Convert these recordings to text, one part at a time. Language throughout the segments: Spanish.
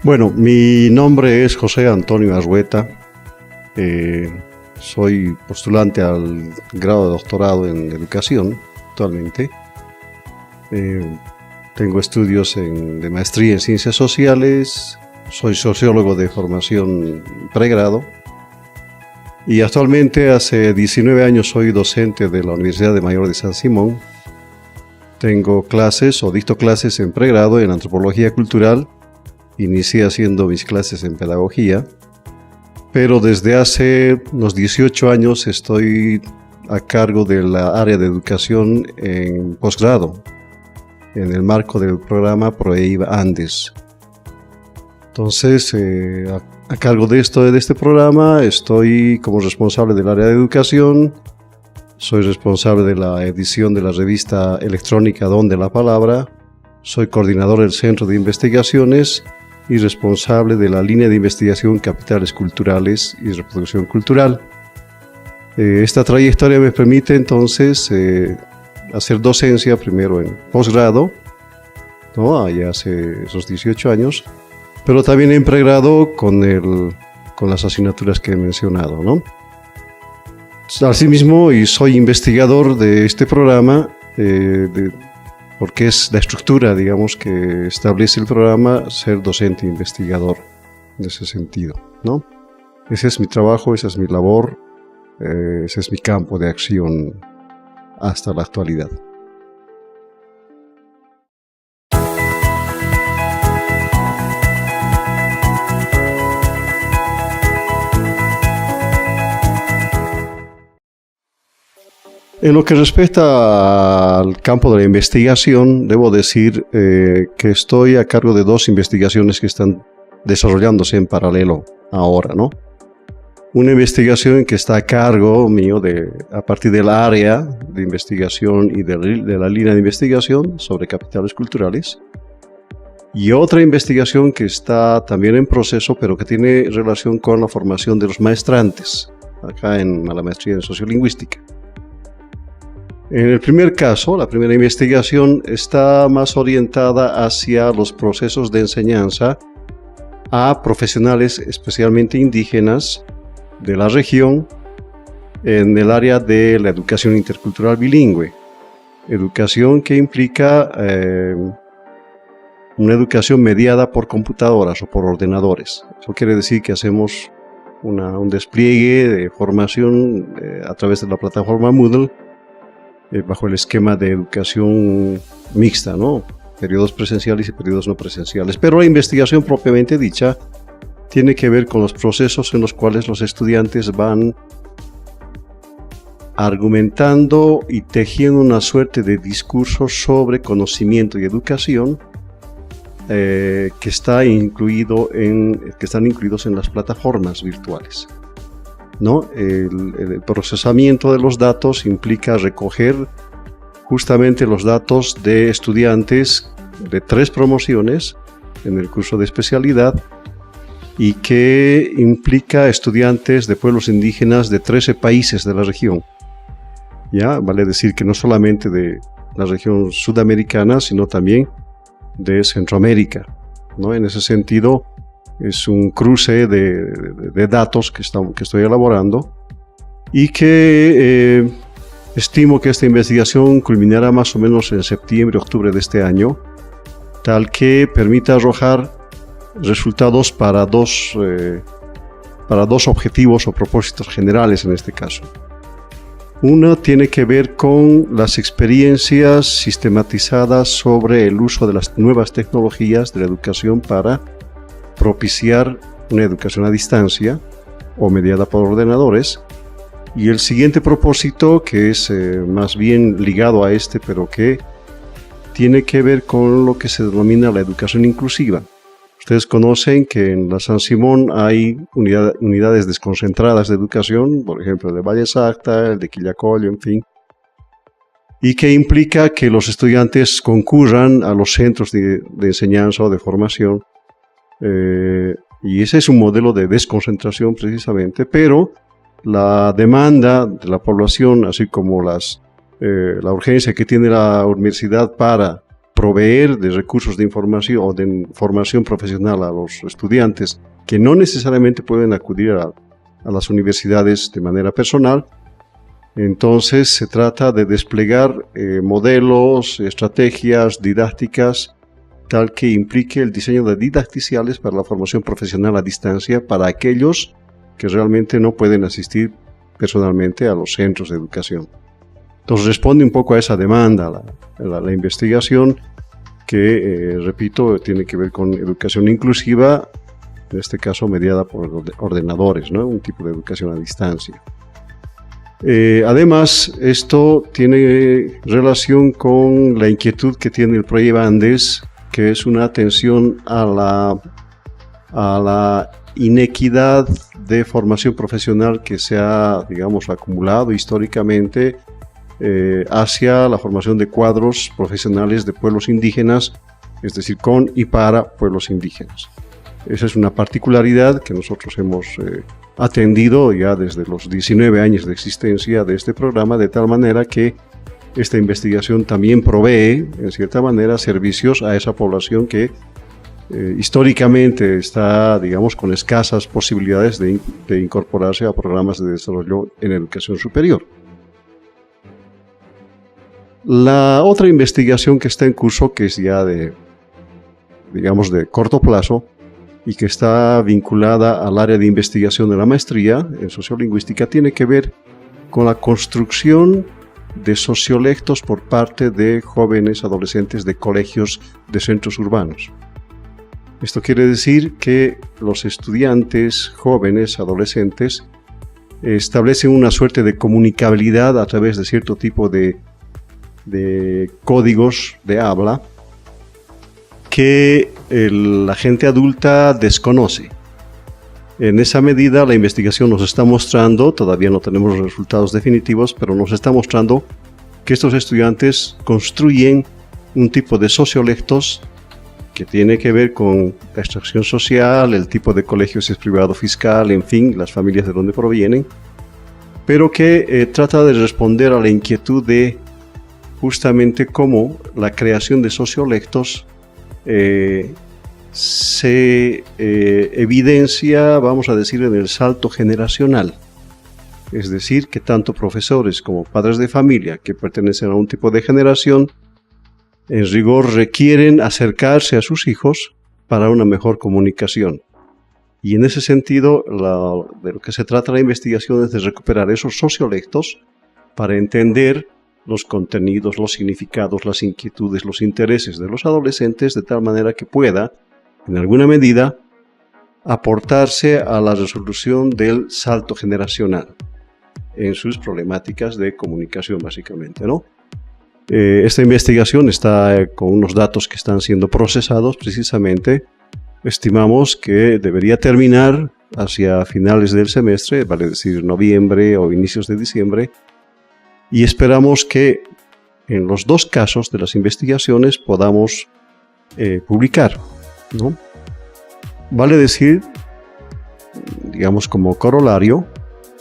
Bueno, mi nombre es José Antonio Arrueta. Soy postulante al grado de doctorado en educación actualmente. Tengo estudios de maestría en ciencias sociales. Soy sociólogo de formación pregrado. Y actualmente hace 19 años soy docente de la Universidad de Mayor de San Simón. Tengo clases o dicto clases en pregrado en antropología cultural. Inicié haciendo mis clases en pedagogía, pero desde hace unos 18 años estoy a cargo de la área de educación en posgrado, en el marco del programa ProEIVA Andes. Entonces, a cargo de este programa, estoy como responsable del área de educación, soy responsable de la edición de la revista electrónica Donde la Palabra, soy coordinador del Centro de Investigaciones y responsable de la línea de investigación Capitales Culturales y Reproducción Cultural. Esta trayectoria me permite entonces hacer docencia primero en posgrado, ¿no? Allá hace esos 18 años, pero también en pregrado con las asignaturas que he mencionado, ¿no? Asimismo, y soy investigador de este programa, porque es la estructura, digamos, que establece el programa, ser docente e investigador en ese sentido, ¿no? Ese es mi trabajo, esa es mi labor, ese es mi campo de acción hasta la actualidad. En lo que respecta al campo de la investigación, debo decir que estoy a cargo de dos investigaciones que están desarrollándose en paralelo ahora, ¿no? Una investigación que está a cargo mío a partir del área de investigación y de la línea de investigación sobre capitales culturales, y otra investigación que está también en proceso, pero que tiene relación con la formación de los maestrantes, acá en la maestría en sociolingüística. En el primer caso, la primera investigación está más orientada hacia los procesos de enseñanza a profesionales especialmente indígenas de la región en el área de la educación intercultural bilingüe. Educación que implica una educación mediada por computadoras o por ordenadores. Eso quiere decir que hacemos un despliegue de formación a través de la plataforma Moodle, bajo el esquema de educación mixta, ¿no? Periodos presenciales y periodos no presenciales. Pero la investigación propiamente dicha tiene que ver con los procesos en los cuales los estudiantes van argumentando y tejiendo una suerte de discursos sobre conocimiento y educación que están incluidos en las plataformas virtuales, ¿no? El procesamiento de los datos implica recoger justamente los datos de estudiantes de 3 promociones en el curso de especialidad y que implica estudiantes de pueblos indígenas de 13 países de la región. ¿Ya? Vale decir que no solamente de la región sudamericana, sino también de Centroamérica, ¿no? En ese sentido, es un cruce de datos que estoy elaborando y que estimo que esta investigación culminará más o menos en septiembre, octubre de este año, tal que permita arrojar resultados para dos objetivos o propósitos generales en este caso. Uno tiene que ver con las experiencias sistematizadas sobre el uso de las nuevas tecnologías de la educación para propiciar una educación a distancia o mediada por ordenadores. Y el siguiente propósito, que es más bien ligado a este, pero que tiene que ver con lo que se denomina la educación inclusiva. Ustedes conocen que en la San Simón hay unidades desconcentradas de educación, por ejemplo, el de Valle Sacta, el de Quillacollo, en fin, y que implica que los estudiantes concurran a los centros de enseñanza o de formación, y ese es un modelo de desconcentración precisamente, pero la demanda de la población, así como la urgencia que tiene la universidad para proveer de recursos de información o de formación profesional a los estudiantes que no necesariamente pueden acudir a las universidades de manera personal. Entonces se trata de desplegar modelos, estrategias didácticas, tal que implique el diseño de didacticiales para la formación profesional a distancia para aquellos que realmente no pueden asistir personalmente a los centros de educación. Entonces responde un poco a esa demanda la investigación que, repito, tiene que ver con educación inclusiva, en este caso mediada por ordenadores, ¿no? Un tipo de educación a distancia. Además, esto tiene relación con la inquietud que tiene el Proyecto Andes, que es una atención a la inequidad de formación profesional que se ha, digamos, acumulado históricamente hacia la formación de cuadros profesionales de pueblos indígenas, es decir, con y para pueblos indígenas. Esa es una particularidad que nosotros hemos atendido ya desde los 19 años de existencia de este programa, de tal manera que esta investigación también provee, en cierta manera, servicios a esa población que históricamente está, digamos, con escasas posibilidades de incorporarse a programas de desarrollo en educación superior. La otra investigación que está en curso, que es ya de corto plazo y que está vinculada al área de investigación de la maestría en sociolingüística, tiene que ver con la construcción de sociolectos por parte de jóvenes adolescentes de colegios de centros urbanos. Esto quiere decir que los estudiantes jóvenes adolescentes establecen una suerte de comunicabilidad a través de cierto tipo de códigos de habla que la gente adulta desconoce. En esa medida, la investigación nos está mostrando, todavía no tenemos los resultados definitivos, pero nos está mostrando que estos estudiantes construyen un tipo de sociolectos que tiene que ver con la extracción social, el tipo de colegio si es privado fiscal, en fin, las familias de donde provienen, pero que trata de responder a la inquietud de justamente cómo la creación de sociolectos se evidencia, vamos a decir, en el salto generacional. Es decir, que tanto profesores como padres de familia que pertenecen a un tipo de generación, en rigor requieren acercarse a sus hijos para una mejor comunicación. Y en ese sentido, de lo que se trata la investigación es de recuperar esos sociolectos para entender los contenidos, los significados, las inquietudes, los intereses de los adolescentes, de tal manera que pueda, en alguna medida, aportarse a la resolución del salto generacional en sus problemáticas de comunicación, básicamente, ¿no? Esta investigación está con unos datos que están siendo procesados precisamente. Estimamos que debería terminar hacia finales del semestre, vale decir noviembre o inicios de diciembre, y esperamos que en los dos casos de las investigaciones podamos publicar, ¿no? Vale decir, digamos como corolario,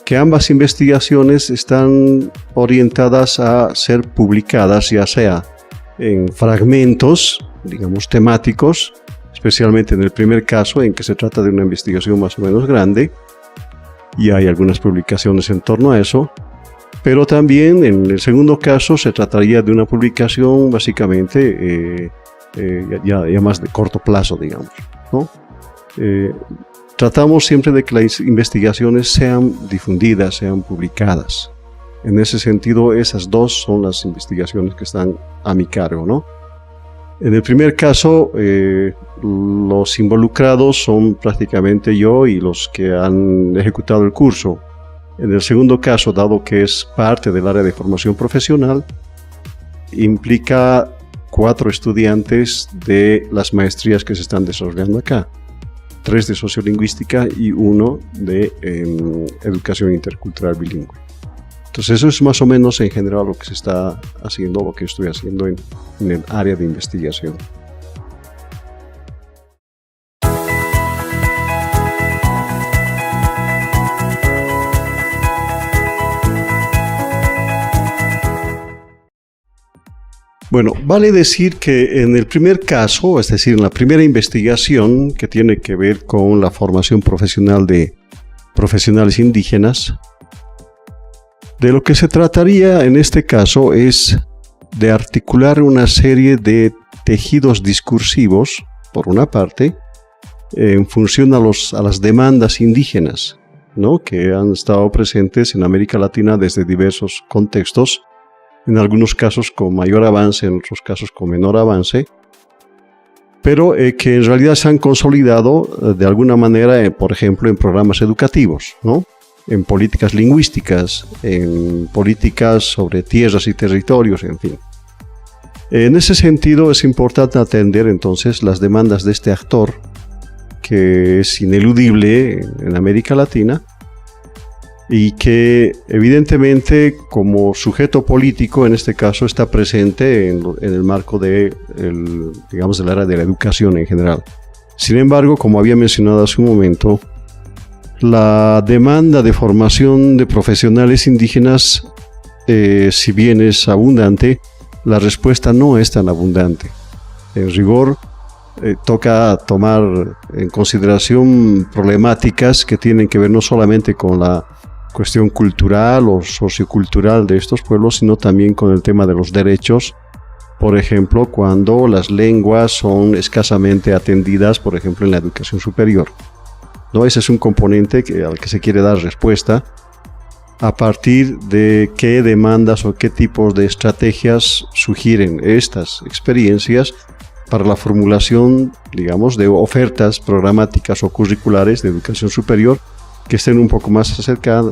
que ambas investigaciones están orientadas a ser publicadas, ya sea en fragmentos, digamos temáticos, especialmente en el primer caso, en que se trata de una investigación más o menos grande, y hay algunas publicaciones en torno a eso, pero también en el segundo caso se trataría de una publicación básicamente ya más de corto plazo, digamos, ¿no? Tratamos siempre de que las investigaciones sean difundidas, sean publicadas. En ese sentido, esas dos son las investigaciones que están a mi cargo, ¿no? En el primer caso, los involucrados son prácticamente yo y los que han ejecutado el curso. En el segundo caso, dado que es parte del área de formación profesional, implica 4 estudiantes de las maestrías que se están desarrollando acá. 3 de sociolingüística y 1 de educación intercultural bilingüe. Entonces eso es más o menos en general lo que se está haciendo, lo que estoy haciendo en el área de investigación. Bueno, vale decir que en el primer caso, es decir, en la primera investigación que tiene que ver con la formación profesional de profesionales indígenas, de lo que se trataría en este caso es de articular una serie de tejidos discursivos, por una parte, en función a las demandas indígenas, ¿no?, que han estado presentes en América Latina desde diversos contextos, en algunos casos con mayor avance, en otros casos con menor avance, pero que en realidad se han consolidado de alguna manera, por ejemplo, en programas educativos, ¿no?, en políticas lingüísticas, en políticas sobre tierras y territorios, en fin. En ese sentido es importante atender entonces las demandas de este actor, que es ineludible en América Latina y que evidentemente como sujeto político en este caso está presente en el marco del área de la educación en general. Sin embargo, como había mencionado hace un momento, la demanda de formación de profesionales indígenas, si bien es abundante, la respuesta no es tan abundante. En rigor, toca tomar en consideración problemáticas que tienen que ver no solamente con la cuestión cultural o sociocultural de estos pueblos, sino también con el tema de los derechos. Por ejemplo, cuando las lenguas son escasamente atendidas, por ejemplo, en la educación superior, ¿no? Ese es un componente al que se quiere dar respuesta a partir de qué demandas o qué tipos de estrategias sugieren estas experiencias para la formulación, digamos, de ofertas programáticas o curriculares de educación superior que estén un poco más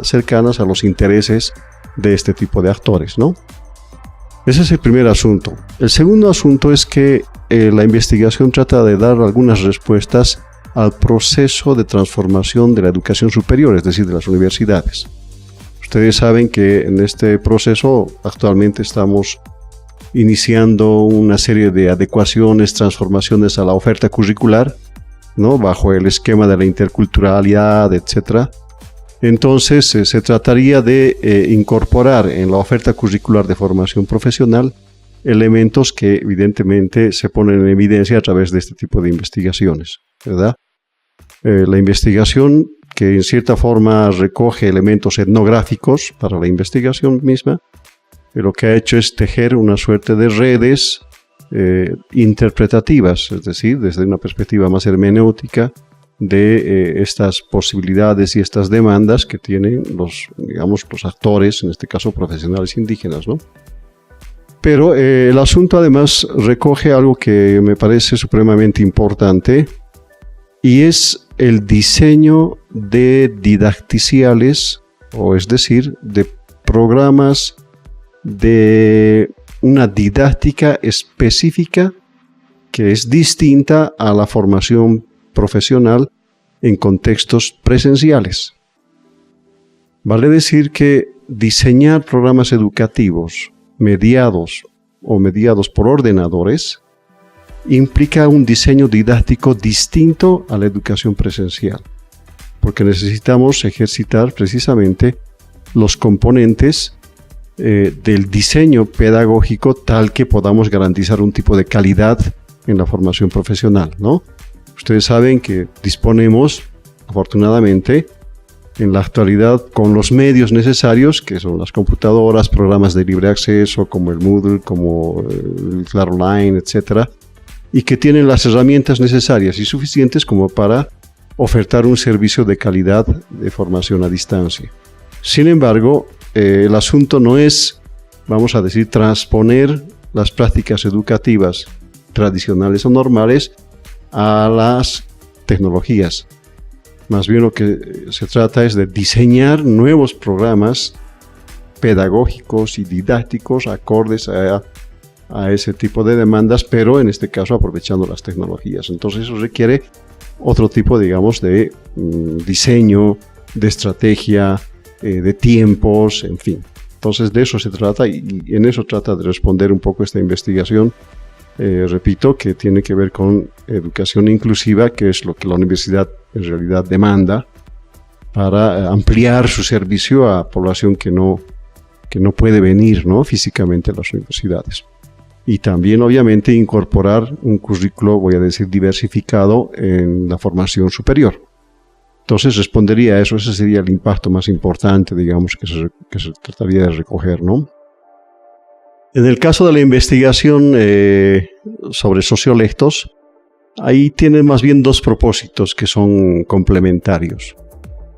cercanas a los intereses de este tipo de actores, ¿no? Ese es el primer asunto. El segundo asunto es que la investigación trata de dar algunas respuestas al proceso de transformación de la educación superior, es decir, de las universidades. Ustedes saben que en este proceso actualmente estamos iniciando una serie de adecuaciones, transformaciones a la oferta curricular, ¿no?, bajo el esquema de la interculturalidad, etc. Entonces, se trataría de incorporar en la oferta curricular de formación profesional elementos que evidentemente se ponen en evidencia a través de este tipo de investigaciones, ¿verdad? La investigación, que en cierta forma recoge elementos etnográficos para la investigación misma, lo que ha hecho es tejer una suerte de redes interpretativas, es decir, desde una perspectiva más hermenéutica de estas posibilidades y estas demandas que tienen los actores, en este caso profesionales indígenas, ¿no? Pero el asunto además recoge algo que me parece supremamente importante, y es el diseño de didacticiales, o es decir, de programas de una didáctica específica que es distinta a la formación profesional en contextos presenciales. Vale decir que diseñar programas educativos mediados por ordenadores implica un diseño didáctico distinto a la educación presencial, porque necesitamos ejercitar precisamente los componentes del diseño pedagógico tal que podamos garantizar un tipo de calidad en la formación profesional, ¿no? Ustedes saben que disponemos, afortunadamente, en la actualidad con los medios necesarios, que son las computadoras, programas de libre acceso como el Moodle, como el Claro Online, etc., y que tienen las herramientas necesarias y suficientes como para ofertar un servicio de calidad de formación a distancia. Sin embargo, el asunto no es, vamos a decir, transponer las prácticas educativas tradicionales o normales a las tecnologías. Más bien lo que se trata es de diseñar nuevos programas pedagógicos y didácticos acordes a ese tipo de demandas, pero en este caso aprovechando las tecnologías. Entonces eso requiere otro tipo, digamos, de diseño, de estrategia, de tiempos, en fin. Entonces de eso se trata y en eso trata de responder un poco esta investigación, repito, que tiene que ver con educación inclusiva, que es lo que la universidad en realidad demanda para ampliar su servicio a población que no puede venir, ¿no?, físicamente a las universidades. y también obviamente incorporar un currículo, voy a decir, diversificado en la formación superior. Entonces respondería a eso, ese sería el impacto más importante, digamos, que se trataría de recoger, ¿no? En el caso de la investigación sobre sociolectos, ahí tienen más bien dos propósitos que son complementarios.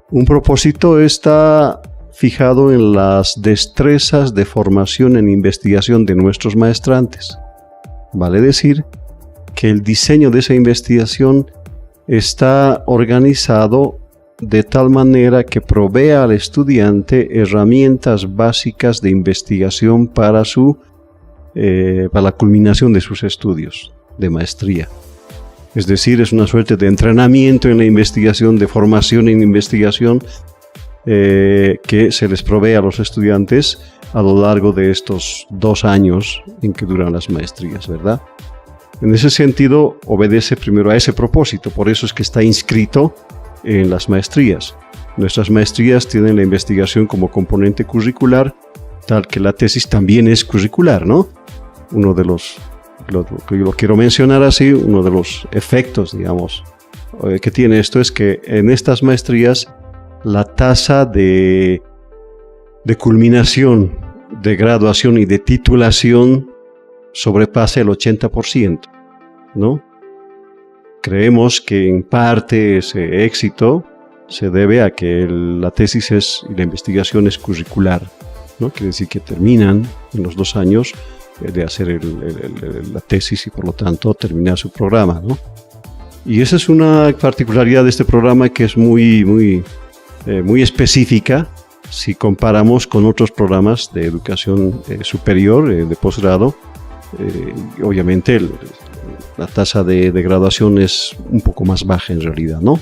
Un propósito está fijado en las destrezas de formación en investigación de nuestros maestrantes. Vale decir que el diseño de esa investigación está organizado de tal manera que provea al estudiante herramientas básicas de investigación para la culminación de sus estudios de maestría. Es decir, es una suerte de entrenamiento en la investigación, de formación en investigación que se les provee a los estudiantes a lo largo de estos 2 años en que duran las maestrías, ¿verdad? En ese sentido, obedece primero a ese propósito, por eso es que está inscrito en las maestrías. Nuestras maestrías tienen la investigación como componente curricular, tal que la tesis también es curricular, ¿no? Uno de los, lo quiero mencionar así, uno de los efectos, digamos, que tiene esto es que en estas maestrías la tasa de culminación, de graduación y de titulación sobrepasa el 80%, ¿no? Creemos que en parte ese éxito se debe a que la tesis y la investigación es curricular, ¿no? Quiere decir que terminan en los 2 años de hacer la tesis y por lo tanto terminar su programa, ¿no? Y esa es una particularidad de este programa que es muy específica si comparamos con otros programas de educación superior, de posgrado. Obviamente la tasa de graduación es un poco más baja en realidad, ¿no?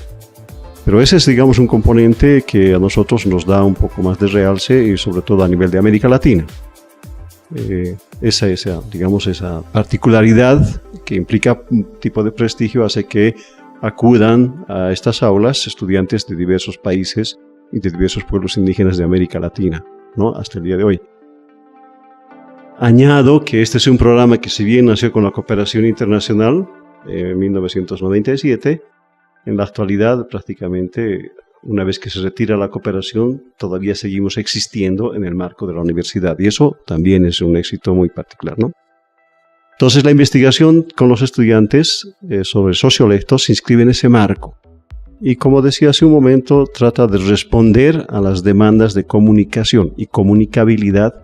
Pero ese es, digamos, un componente que a nosotros nos da un poco más de realce y sobre todo a nivel de América Latina. Esa particularidad que implica un tipo de prestigio hace que acudan a estas aulas estudiantes de diversos países y de diversos pueblos indígenas de América Latina, ¿no? Hasta el día de hoy. Añado que este es un programa que, si bien nació con la cooperación internacional en 1997, en la actualidad prácticamente, una vez que se retira la cooperación, todavía seguimos existiendo en el marco de la universidad, y eso también es un éxito muy particular, ¿no? Entonces la investigación con los estudiantes sobre sociolectos se inscribe en ese marco y, como decía hace un momento, trata de responder a las demandas de comunicación y comunicabilidad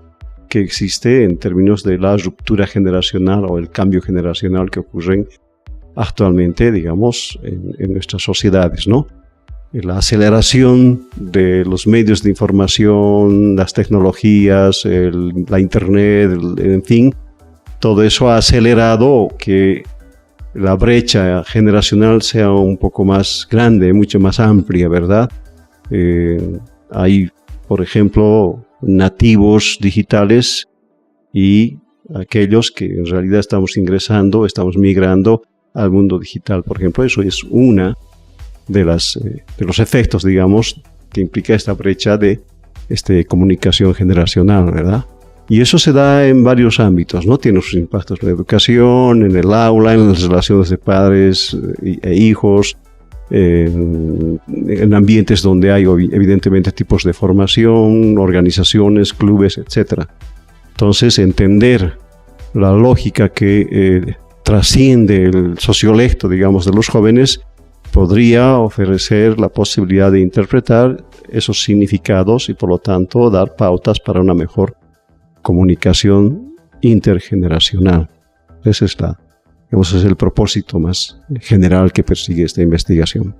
que existe en términos de la ruptura generacional o el cambio generacional que ocurren actualmente, digamos, en nuestras sociedades, ¿no? La aceleración de los medios de información, las tecnologías, la internet, en fin, todo eso ha acelerado que la brecha generacional sea un poco más grande, mucho más amplia, ¿verdad? Hay, por ejemplo, nativos digitales y aquellos que en realidad estamos migrando al mundo digital, por ejemplo. Eso es una de los efectos, digamos, que implica esta brecha de comunicación generacional, ¿verdad? Y eso se da en varios ámbitos, ¿no? Tiene sus impactos en la educación, en el aula, en las relaciones de padres e hijos, en ambientes donde hay evidentemente tipos de formación, organizaciones, clubes, etc. Entonces, entender la lógica que trasciende el sociolecto, digamos, de los jóvenes, podría ofrecer la posibilidad de interpretar esos significados y, por lo tanto, dar pautas para una mejor comunicación intergeneracional. Ese es el propósito más general que persigue esta investigación.